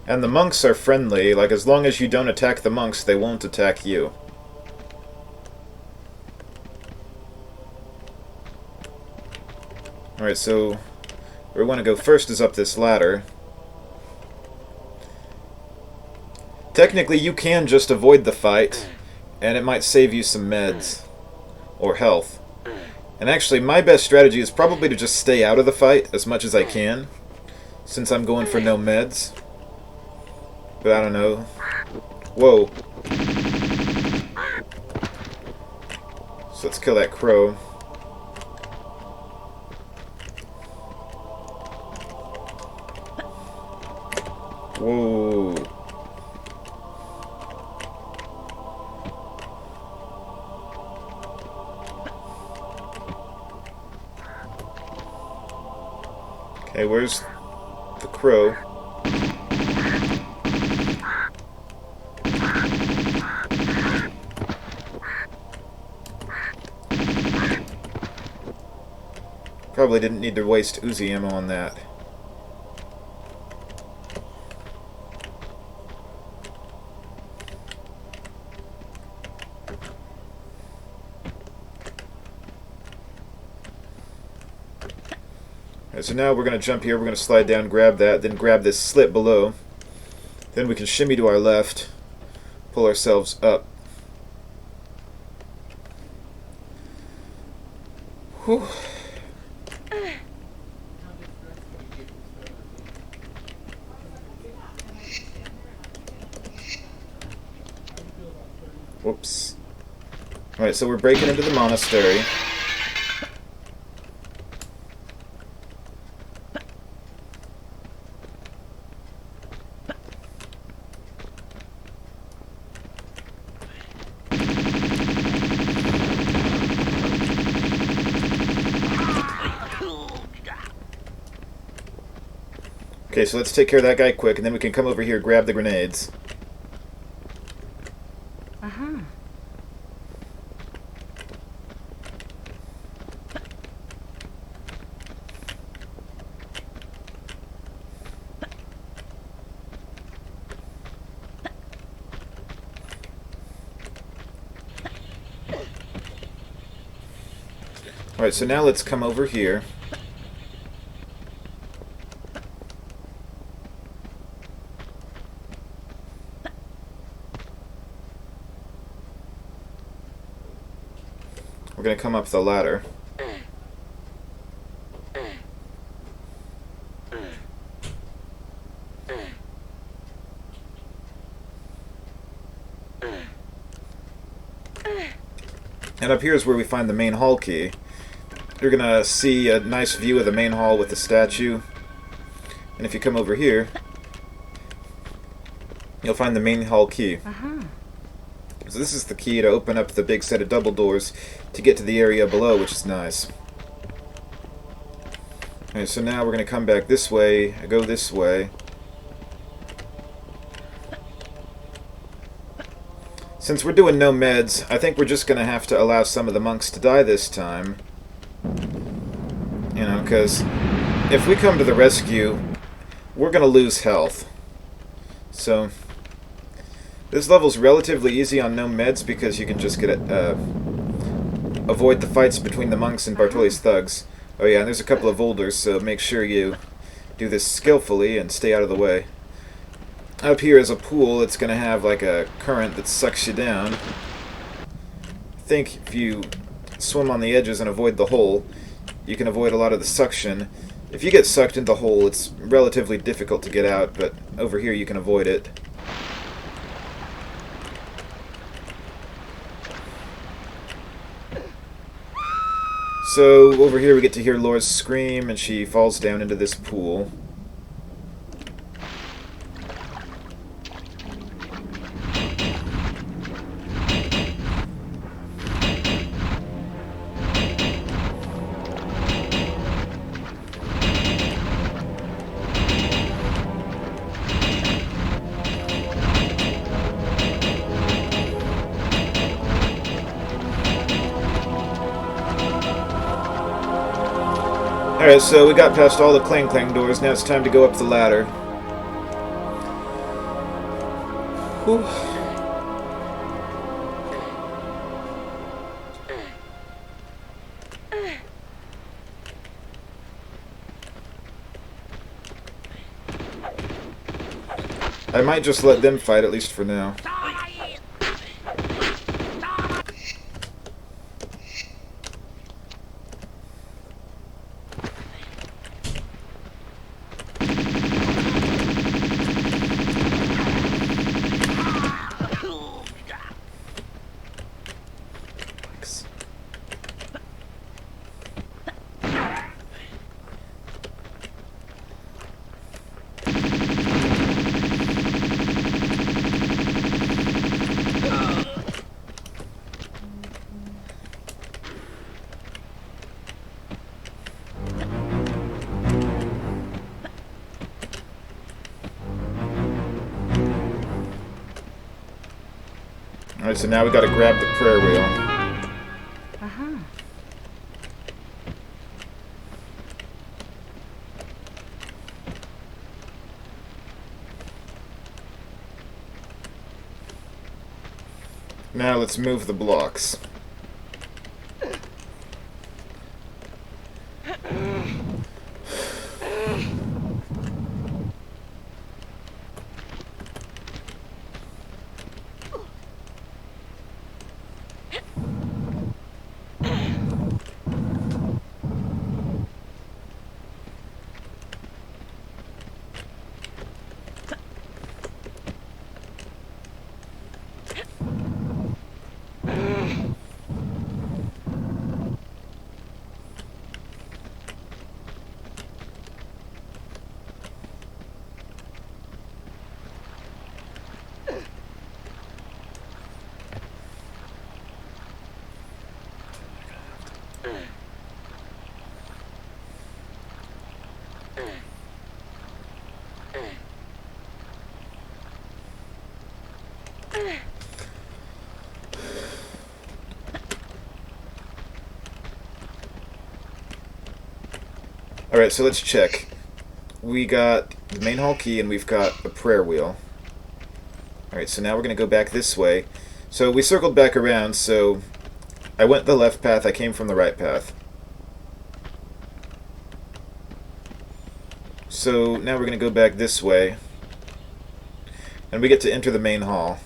And the monks are friendly. Like, as long as you don't attack the monks, they won't attack you. Alright, so where we want to go first is up this ladder. Technically, you can just avoid the fight, and it might save you some meds. Or health. And actually, my best strategy is probably to just stay out of the fight as much as I can, since I'm going for no meds. But I don't know. Whoa. So let's kill that crow. Whoa. Okay, where's the crow? Probably didn't need to waste Uzi ammo on that. Alright, so now we're going to jump here, we're going to slide down, grab that, then grab this slit below. Then we can shimmy to our left, pull ourselves up. Whew. Whoops. Alright, so we're breaking into the monastery. Okay, so let's take care of that guy quick, and then we can come over here, grab the grenades. Uh-huh. Alright, so now let's come over here. We're going to come up the ladder. And up here is where we find the main hall key. You're going to see a nice view of the main hall with the statue. And if you come over here, you'll find the main hall key. Uh-huh. So this is the key to open up the big set of double doors to get to the area below, which is nice. Okay, so now we're going to come back this way, go this way. Since we're doing no meds, I think we're just going to have to allow some of the monks to die this time. You know, because if we come to the rescue, we're going to lose health. So this level's relatively easy on no meds because you can just get avoid the fights between the monks and Bartoli's thugs. Oh yeah, and there's a couple of boulders, so make sure you do this skillfully and stay out of the way. Up here is a pool. It's going to have like a current that sucks you down. I think if you swim on the edges and avoid the hole, you can avoid a lot of the suction. If you get sucked into the hole, it's relatively difficult to get out, but over here you can avoid it. So over here we get to hear Laura's scream, and she falls down into this pool. Alright, so we got past all the clang clang doors, now it's time to go up the ladder. Whew. I might just let them fight, at least for now. Alright, so now we gotta grab the prayer wheel. Uh-huh. Now let's move the blocks. Alright, so let's check. We got the main hall key and we've got the prayer wheel. Alright, so now we're going to go back this way. So we circled back around, so I went the left path, I came from the right path. So now we're going to go back this way. And we get to enter the main hall.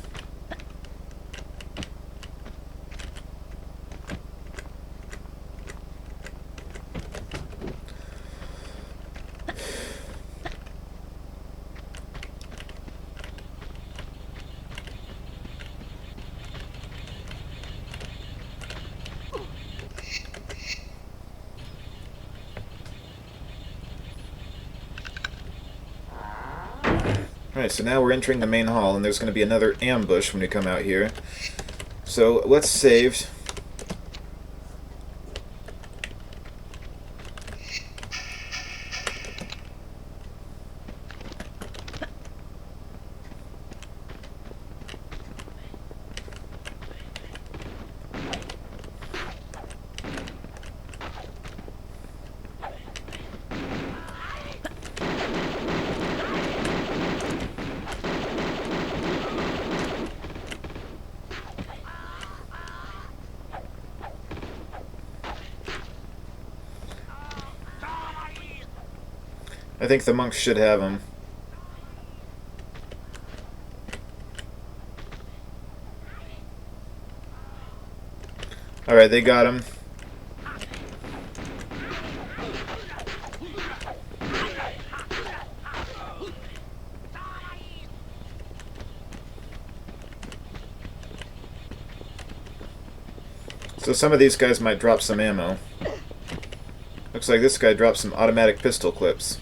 Alright, so now we're entering the main hall, and there's going to be another ambush when we come out here. So let's save. I think the monks should have him. Alright, they got him. So some of these guys might drop some ammo. Looks like this guy dropped some automatic pistol clips.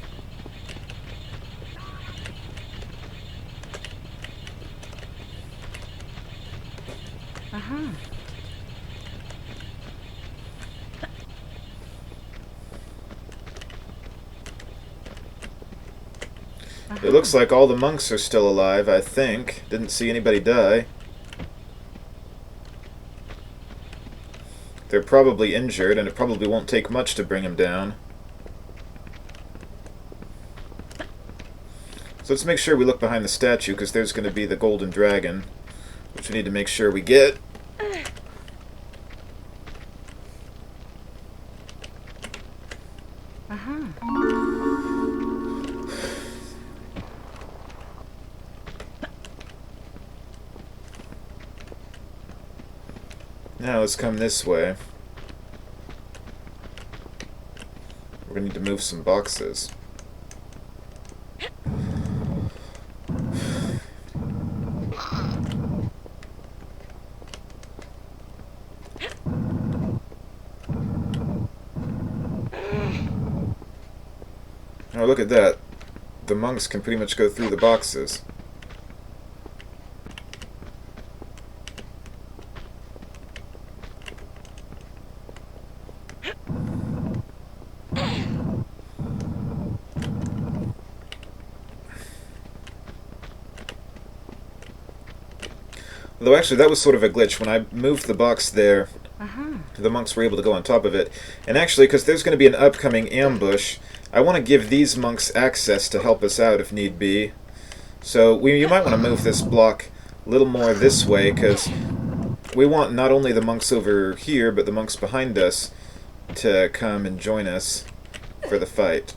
Uh-huh. It looks like all the monks are still alive, I think. Didn't see anybody die. They're probably injured, and it probably won't take much to bring them down. So let's make sure we look behind the statue, because there's going to be the golden dragon, which we need to make sure we get. Now let's come this way. We're going to need to move some boxes. Oh, look at that. The monks can pretty much go through the boxes. Although actually that was sort of a glitch. When I moved the box there, the monks were able to go on top of it. And actually, because there's going to be an upcoming ambush, I want to give these monks access to help us out if need be. So you might want to move this block a little more this way, because we want not only the monks over here, but the monks behind us to come and join us for the fight.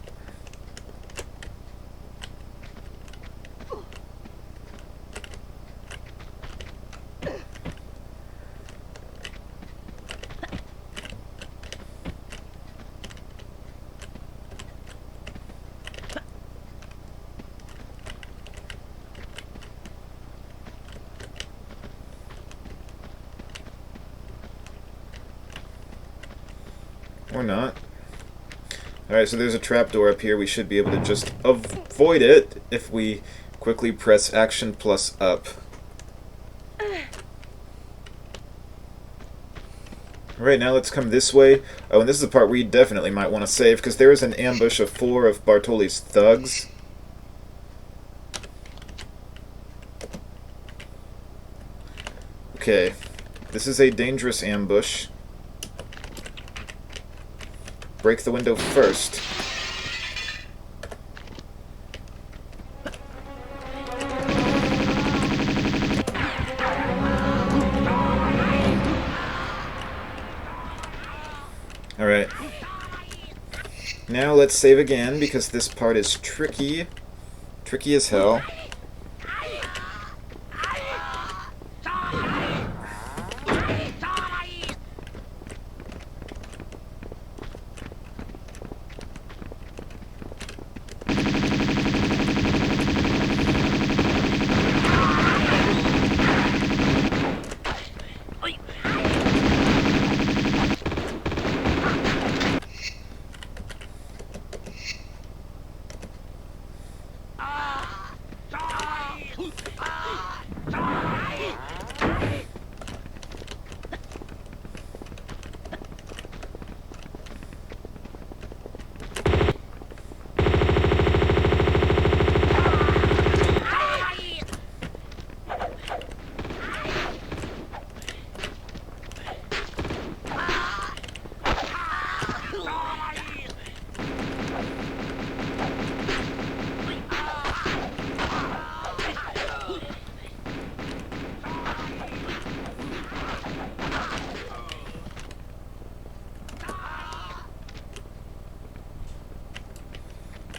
Or not. Alright, so there's a trapdoor up here. We should be able to just avoid it if we quickly press action plus up. Alright, now let's come this way. Oh, and this is the part where you definitely might want to save, because there is an ambush of 4 of Bartoli's thugs. Okay, this is a dangerous ambush. Break the window first. Alright. Now let's save again, because this part is tricky. Tricky as hell.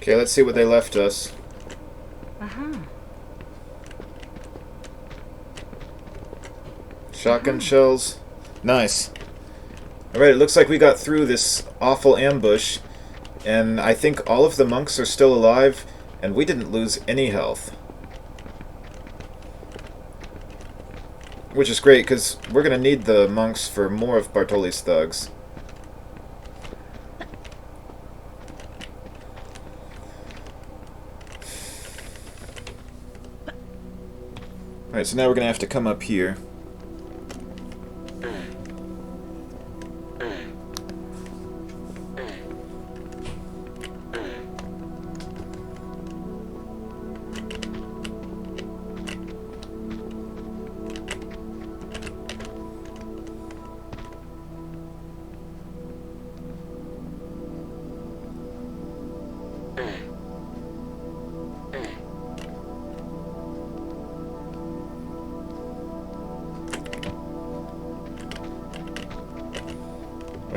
Okay, let's see what they left us. Shotgun shells. Nice. Alright, it looks like we got through this awful ambush, and I think all of the monks are still alive, and we didn't lose any health. Which is great, because we're going to need the monks for more of Bartoli's thugs. Alright, so now we're going to have to come up here.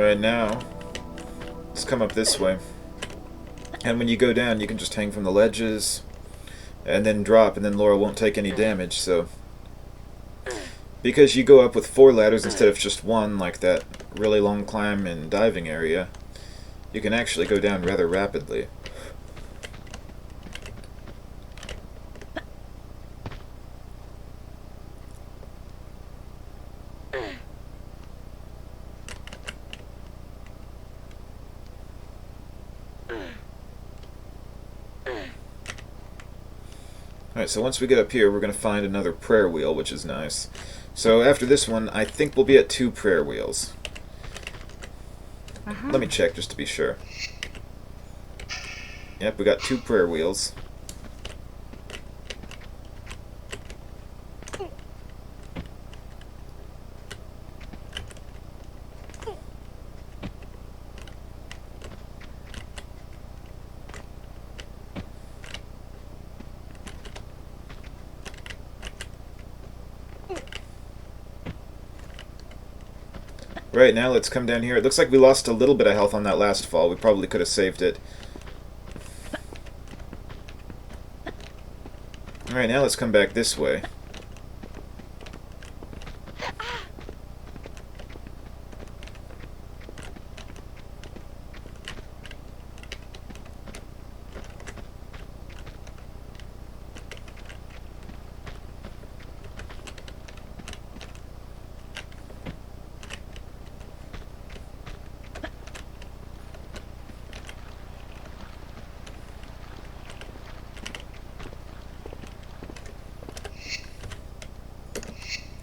Alright, now, let's come up this way. And when you go down, you can just hang from the ledges, and then drop, and then Laura won't take any damage, so... Because you go up with 4 ladders instead of just 1, like that really long climb and diving area, you can actually go down rather rapidly. Alright, so once we get up here, we're going to find another prayer wheel, which is nice. So after this one, I think we'll be at 2 prayer wheels. Let me check just to be sure. Yep, we got 2 prayer wheels. Right, now let's come down here. It looks like we lost a little bit of health on that last fall. We probably could have saved it. Alright, now let's come back this way.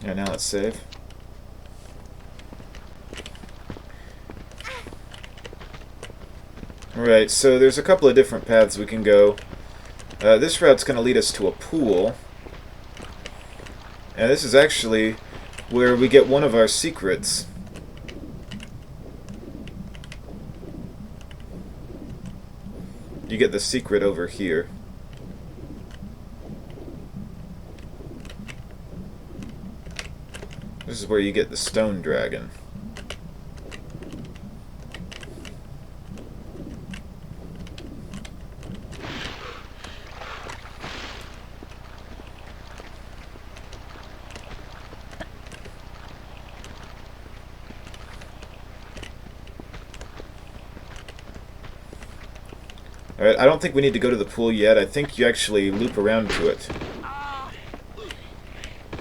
Yeah, now let's save. Alright, so there's a couple of different paths we can go. This route's going to lead us to a pool. And this is actually where we get one of our secrets. You get the secret over here. This is where you get the stone dragon. Alright, I don't think we need to go to the pool yet. I think you actually loop around to it.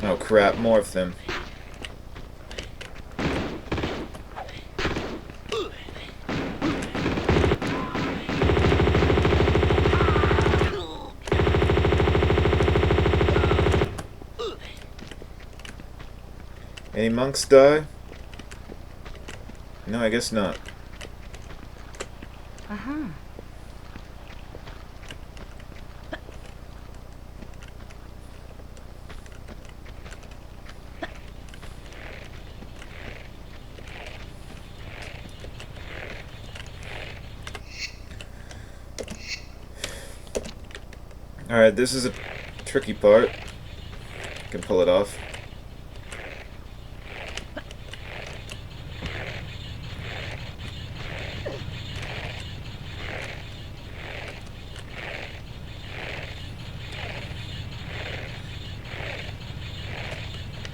Oh crap, more of them. Any monks die? No, I guess not. Alright, this is a tricky part. I can pull it off.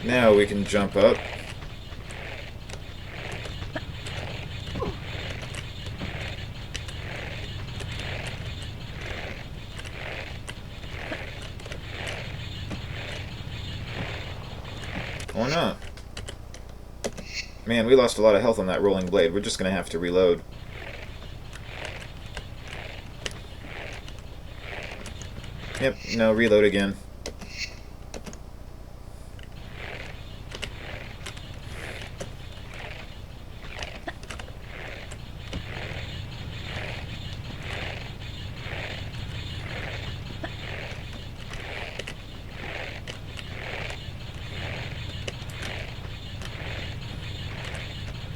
Now we can jump up. Or not. Man, we lost a lot of health on that rolling blade. We're just gonna have to reload. Yep, no, reload again.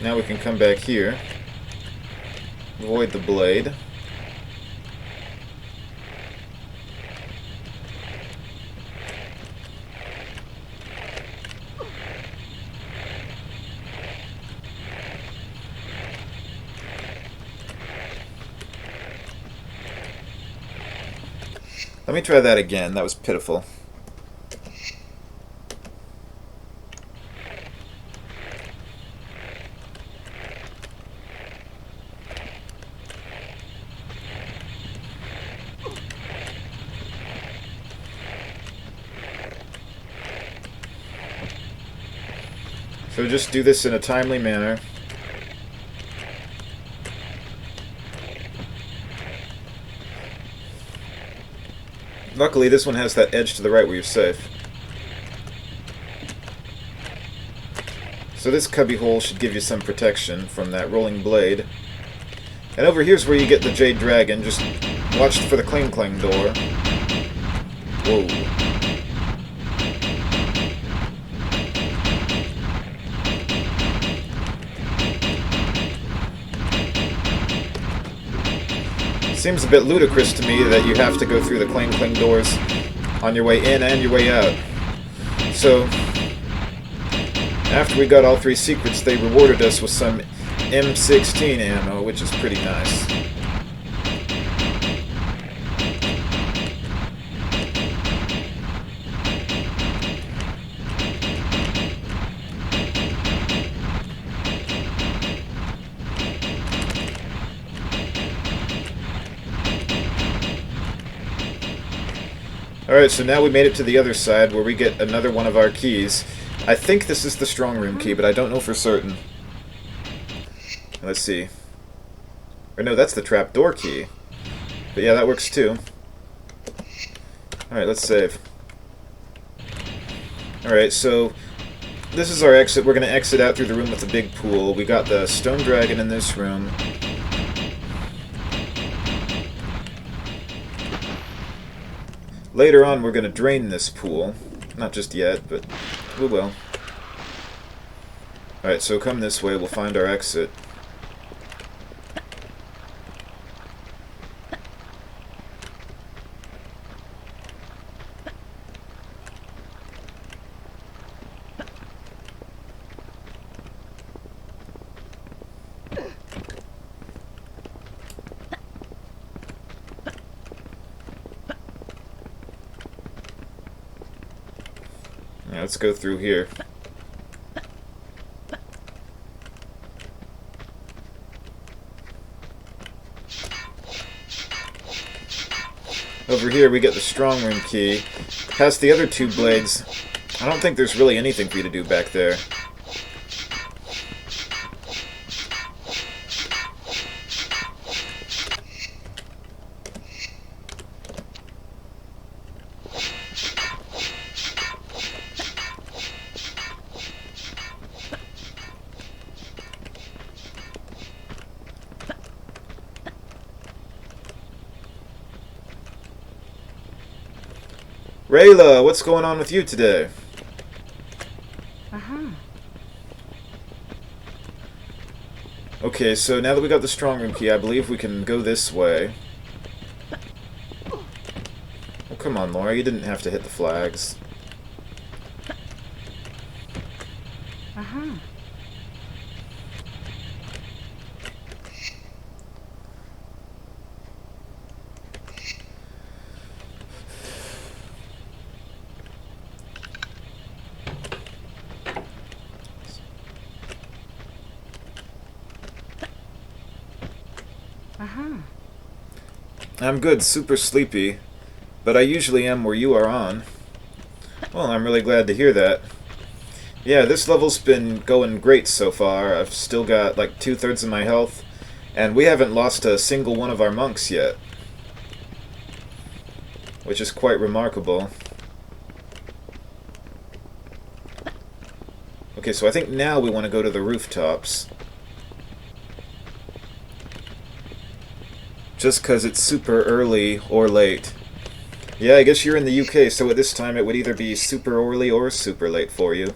Now we can come back here, avoid the blade. Let me try that again. That was pitiful. So just do this in a timely manner. Luckily, this one has that edge to the right where you're safe. So this cubby hole should give you some protection from that rolling blade. And over here's where you get the Jade Dragon. Just watch for the clang clang door. Whoa. Seems a bit ludicrous to me that you have to go through the clang clang doors on your way in and your way out. So, after we got all 3 secrets, they rewarded us with some M16 ammo, which is pretty nice. Alright, so now we made it to the other side where we get another one of our keys. I think this is the strong room key, but I don't know for certain. Let's see. Or no, that's the trapdoor key. But yeah, that works too. Alright, let's save. Alright, so this is our exit. We're going to exit out through the room with the big pool. We got the stone dragon in this room. Later on, we're going to drain this pool. Not just yet, but we will. Alright, so come this way. We'll find our exit. Yeah, let's go through here. Over here we get the strong room key. Past the other 2 blades, I don't think there's really anything for you to do back there. Rayla, what's going on with you today? Okay, so now that we got the strong room key, I believe we can go this way. Oh, come on, Laura, you didn't have to hit the flags. I'm good, super sleepy, but I usually am where you are on. Well, I'm really glad to hear that. Yeah, this level's been going great so far. I've still got like 2/3 of my health, and we haven't lost a single one of our monks yet, which is quite remarkable. Okay, so I think now we want to go to the rooftops. Just because it's super early or late. Yeah, I guess you're in the UK, so at this time it would either be super early or super late for you.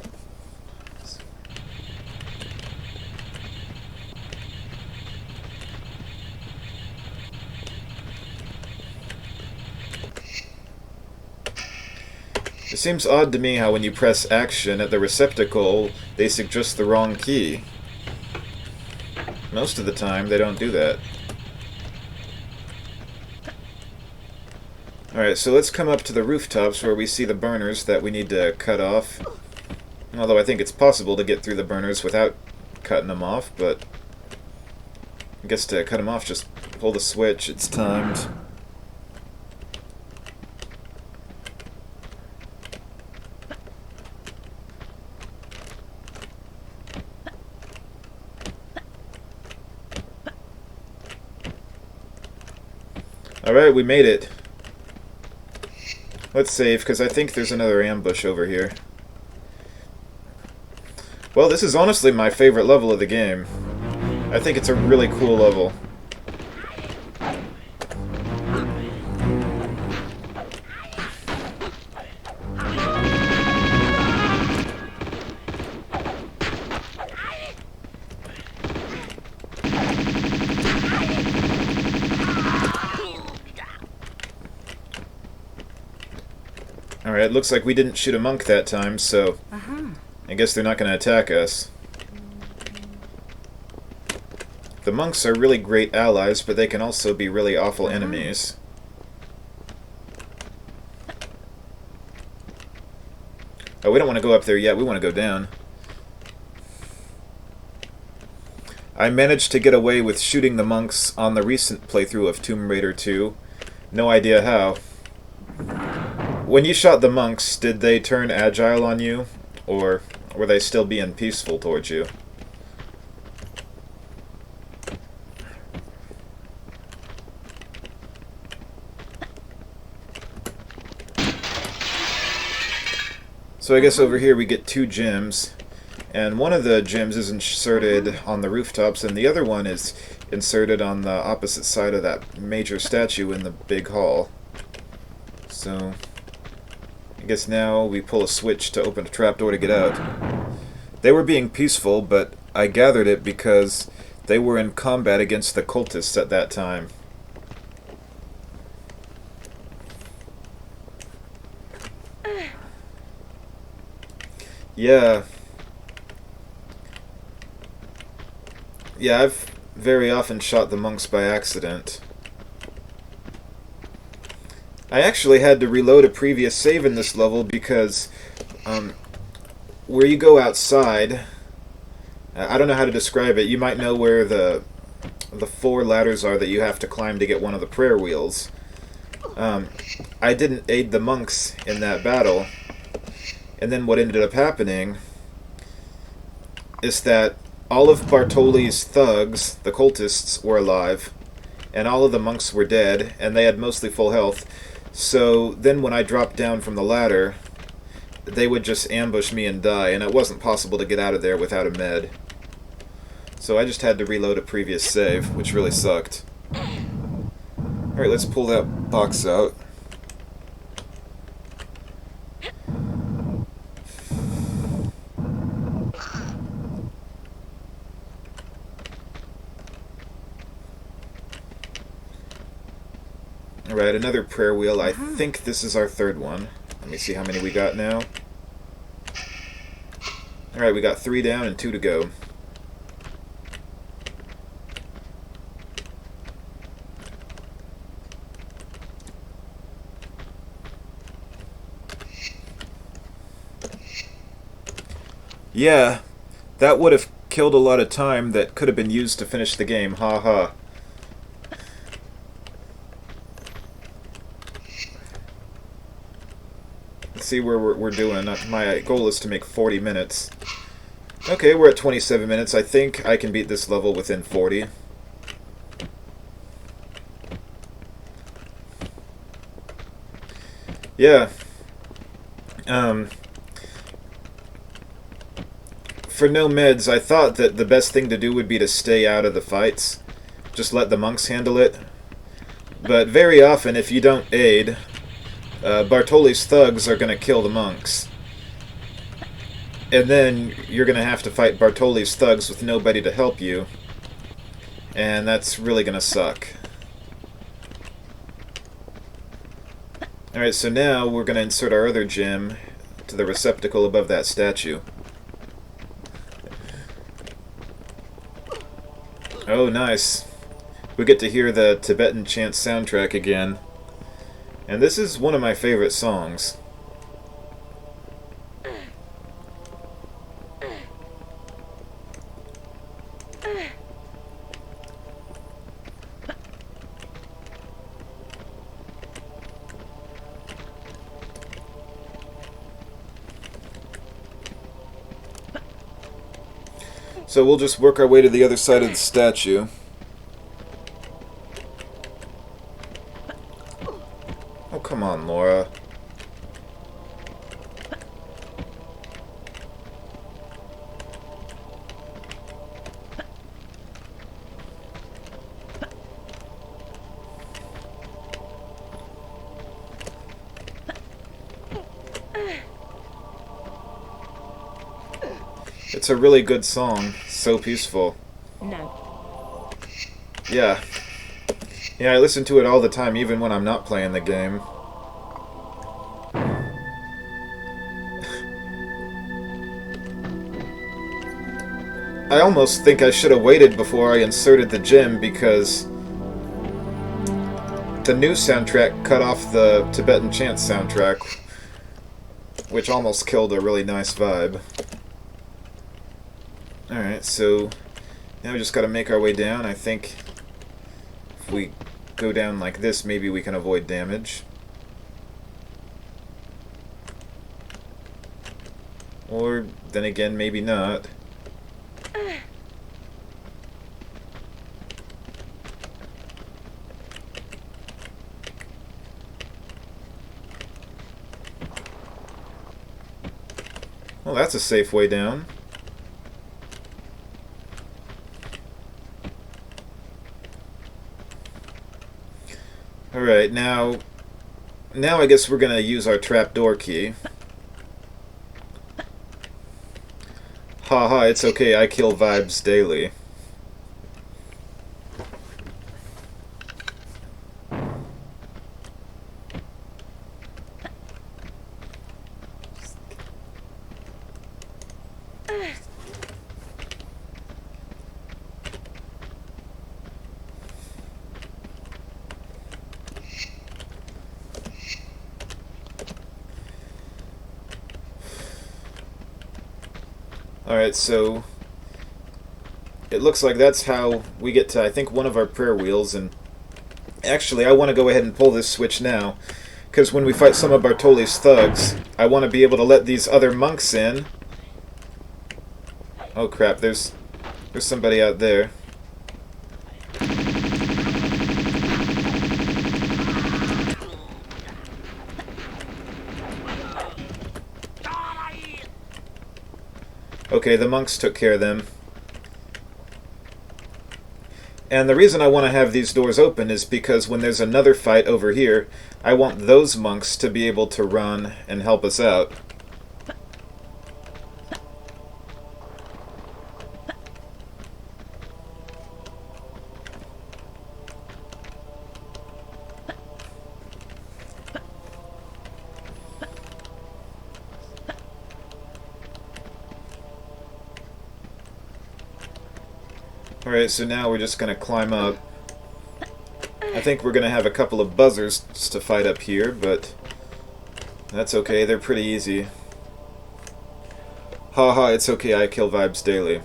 It seems odd to me how when you press action at the receptacle, they suggest the wrong key. Most of the time, they don't do that. Alright, so let's come up to the rooftops where we see the burners that we need to cut off. Although I think it's possible to get through the burners without cutting them off, but I guess to cut them off, just pull the switch. It's timed. Alright, we made it. Let's save, because I think there's another ambush over here. Well, this is honestly my favorite level of the game. I think it's a really cool level. Alright, looks like we didn't shoot a monk that time, so I guess they're not going to attack us. The monks are really great allies, but they can also be really awful enemies. Oh, we don't want to go up there yet, we want to go down. I managed to get away with shooting the monks on the recent playthrough of Tomb Raider 2. No idea how. When you shot the monks, did they turn agile on you? Or were they still being peaceful towards you? So I guess over here we get 2 gems, and one of the gems is inserted on the rooftops, and the other one is inserted on the opposite side of that major statue in the big hall. So I guess now we pull a switch to open a trapdoor to get out. They were being peaceful, but I gathered it because they were in combat against the cultists at that time. Yeah. Yeah, I've very often shot the monks by accident. I actually had to reload a previous save in this level because where you go outside, I don't know how to describe it. You might know where the 4 ladders are that you have to climb to get one of the prayer wheels. I didn't aid the monks in that battle. And then what ended up happening is that all of Bartoli's thugs, the cultists, were alive, and all of the monks were dead, and they had mostly full health. So then when I dropped down from the ladder, they would just ambush me and die, and it wasn't possible to get out of there without a med. So I just had to reload a previous save, which really sucked. Alright, let's pull that box out. Alright, another prayer wheel. I think this is our 3rd one. Let me see how many we got now. Alright, we got 3 down and 2 to go. Yeah, that would have killed a lot of time that could have been used to finish the game. Ha ha. Let's see where we're doing. My goal is to make 40 minutes. Okay, we're at 27 minutes. I think I can beat this level within 40. Yeah. For no meds, I thought that the best thing to do would be to stay out of the fights. Just let the monks handle it. But very often, if you don't aid, Bartoli's thugs are going to kill the monks. And then you're going to have to fight Bartoli's thugs with nobody to help you. And that's really going to suck. Alright, so now we're going to insert our other gem to the receptacle above that statue. Oh, nice. We get to hear the Tibetan chant soundtrack again. And this is one of my favorite songs. So we'll just work our way to the other side of the statue. Oh, come on, Laura. It's a really good song. So peaceful. No. Yeah. Yeah, I listen to it all the time, even when I'm not playing the game. I almost think I should have waited before I inserted the gem, because the new soundtrack cut off the Tibetan Chant soundtrack, which almost killed a really nice vibe. Alright, so now we just gotta make our way down. I think if we go down like this, maybe we can avoid damage. Or, then again, maybe not. Well, that's a safe way down. Alright, now I guess we're gonna use our trapdoor key. Haha, it's okay, I kill vibes daily. Alright, so it looks like that's how we get to, I think, one of our prayer wheels. And actually, I want to go ahead and pull this switch now, because when we fight some of Bartoli's thugs, I want to be able to let these other monks in. Oh crap, there's somebody out there. Okay, the monks took care of them. And the reason I want to have these doors open is because when there's another fight over here, I want those monks to be able to run and help us out. Alright, so now we're just going to climb up. I think we're going to have a couple of buzzers to fight up here, but that's okay, they're pretty easy. Haha, it's okay, I kill vibes daily.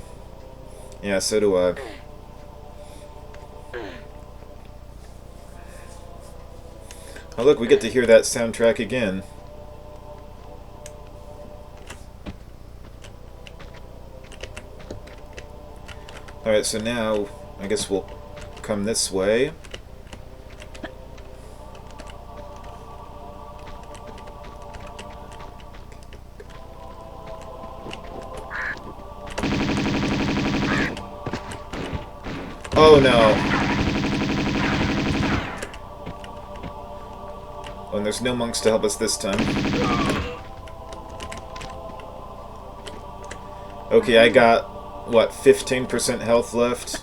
Yeah, so do I. Oh look, we get to hear that soundtrack again. Alright, so now I guess we'll come this way. Oh no! Oh, and there's no monks to help us this time. Okay, I got, what, 15% health left?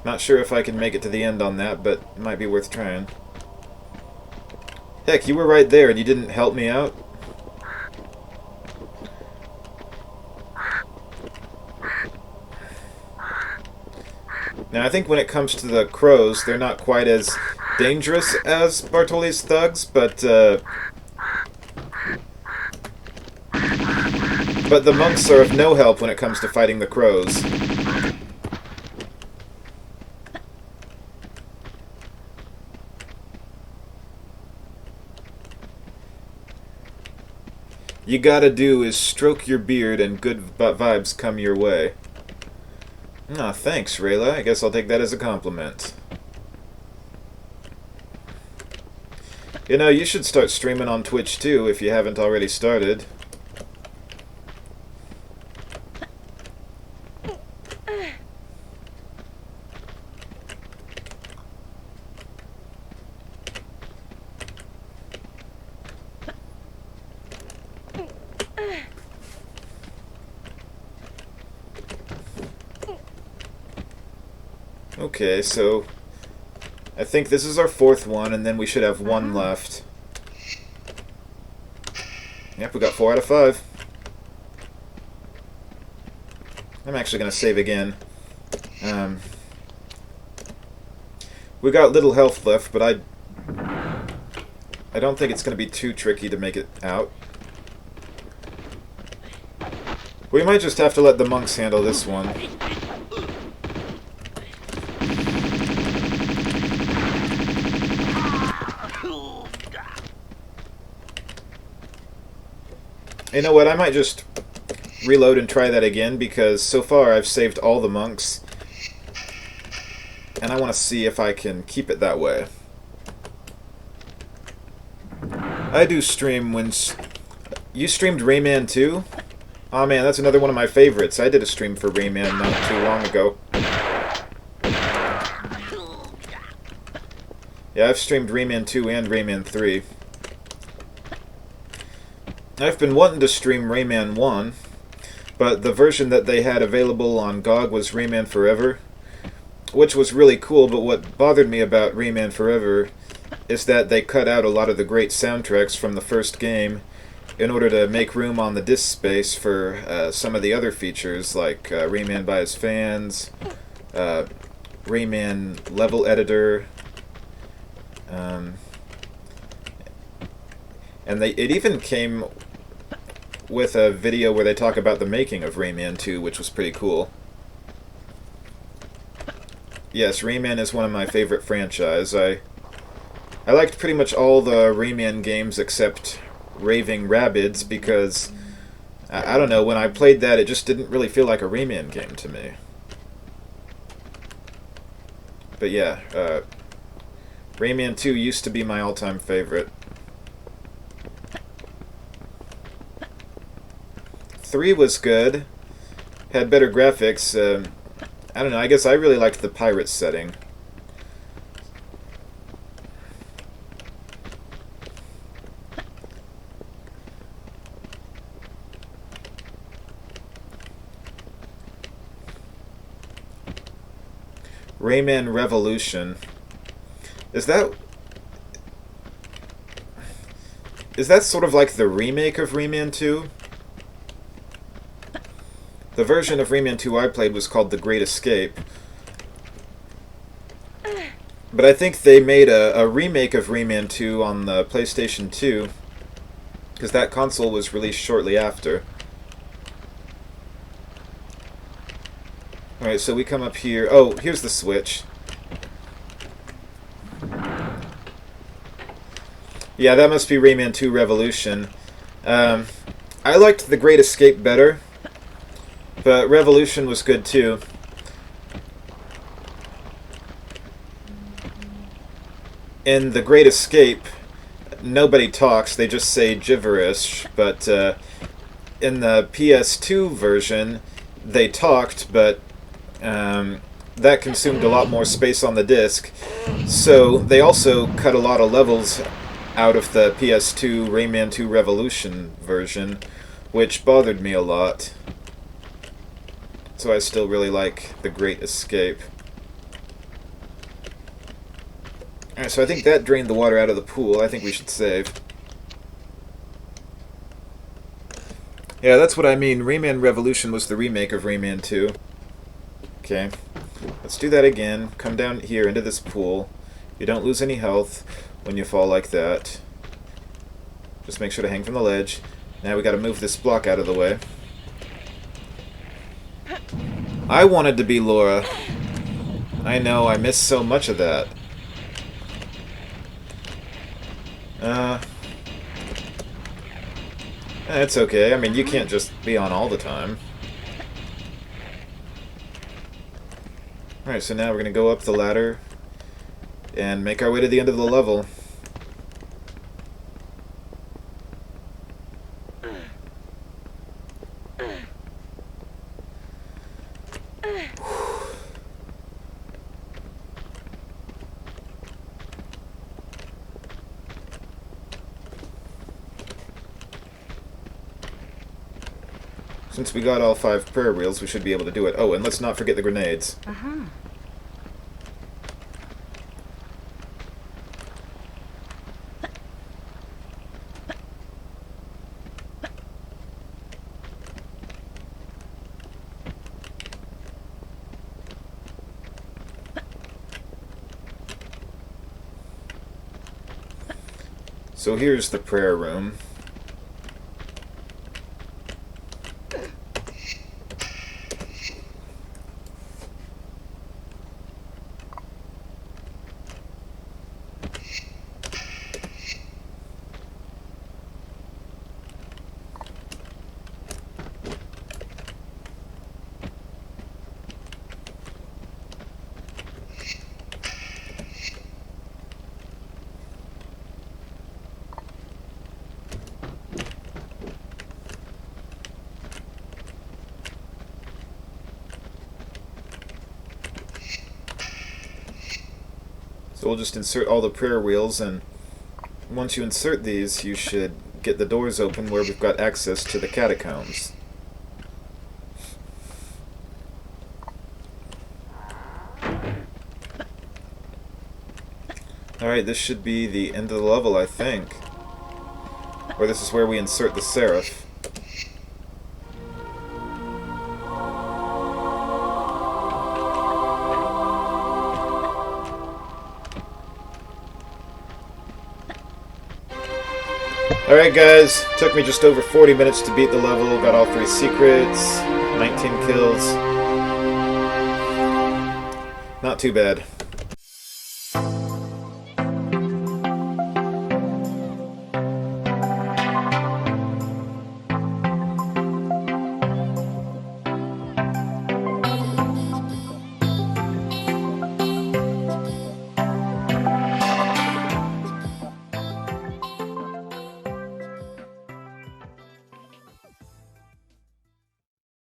Not sure if I can make it to the end on that, but it might be worth trying. Heck, you were right there and you didn't help me out? Now, I think when it comes to the crows, they're not quite as dangerous as Bartoli's thugs, but the monks are of no help when it comes to fighting the crows. You gotta do is stroke your beard and good vibes come your way. Aw, thanks, Rayla. I guess I'll take that as a compliment. You know, you should start streaming on Twitch too, if you haven't already started. Okay, so I think this is our fourth one, and then we should have one left. Yep, we got 4 out of 5. I'm actually going to save again. We got little health left, but I don't think it's going to be too tricky to make it out. We might just have to let the monks handle this one. You know what, I might just reload and try that again, because so far I've saved all the monks, and I want to see if I can keep it that way. I do stream when... You streamed Rayman too? Aw man, that's another one of my favorites. I did a stream for Rayman not too long ago. Yeah, I've streamed Rayman 2 and Rayman 3. I've been wanting to stream Rayman 1, but the version that they had available on GOG was Rayman Forever, which was really cool, but what bothered me about Rayman Forever is that they cut out a lot of the great soundtracks from the first game in order to make room on the disk space for some of the other features, like Rayman by His Fans, Rayman Level Editor, and it even came with a video where they talk about the making of Rayman 2, which was pretty cool. Yes, Rayman is one of my favorite franchise. I liked pretty much all the Rayman games except Raving Rabbids, because I don't know, when I played that it just didn't really feel like a Rayman game to me. But yeah, Rayman 2 used to be my all-time favorite. 3 was good, had better graphics. I don't know, I guess I really liked the pirate setting. Rayman Revolution. Is that sort of like the remake of Rayman 2? The version of Rayman 2 I played was called The Great Escape. But I think they made a remake of Rayman 2 on the PlayStation 2, because that console was released shortly after. Alright, so we come up here. Oh, here's the switch. Yeah, that must be Rayman 2 Revolution. I liked The Great Escape better, but Revolution was good too. In The Great Escape, nobody talks, they just say gibberish, but in the PS2 version, they talked, but that consumed a lot more space on the disc, so they also cut a lot of levels out of the PS2 Rayman 2 Revolution version, which bothered me a lot. So I still really like The Great Escape. Alright, so I think that drained the water out of the pool. I think we should save. Yeah, that's what I mean. Rayman Revolution was the remake of Rayman 2. Okay. Let's do that again. Come down here into this pool. You don't lose any health when you fall like that. Just make sure to hang from the ledge. Now we gotta move this block out of the way. I wanted to be Laura. I know, I missed so much of that. It's okay. I mean, you can't just be on all the time. Alright, so now we're gonna go up the ladder and make our way to the end of the level. Since we got all 5 prayer wheels, we should be able to do it. Oh, and let's not forget the grenades. Uh-huh. So here's the prayer room. So we'll just insert all the prayer wheels, and once you insert these, you should get the doors open where we've got access to the catacombs. Alright, this should be the end of the level, I think. Or this is where we insert the seraph. Alright guys, took me just over 40 minutes to beat the level, got all 3 secrets, 19 kills. Not too bad.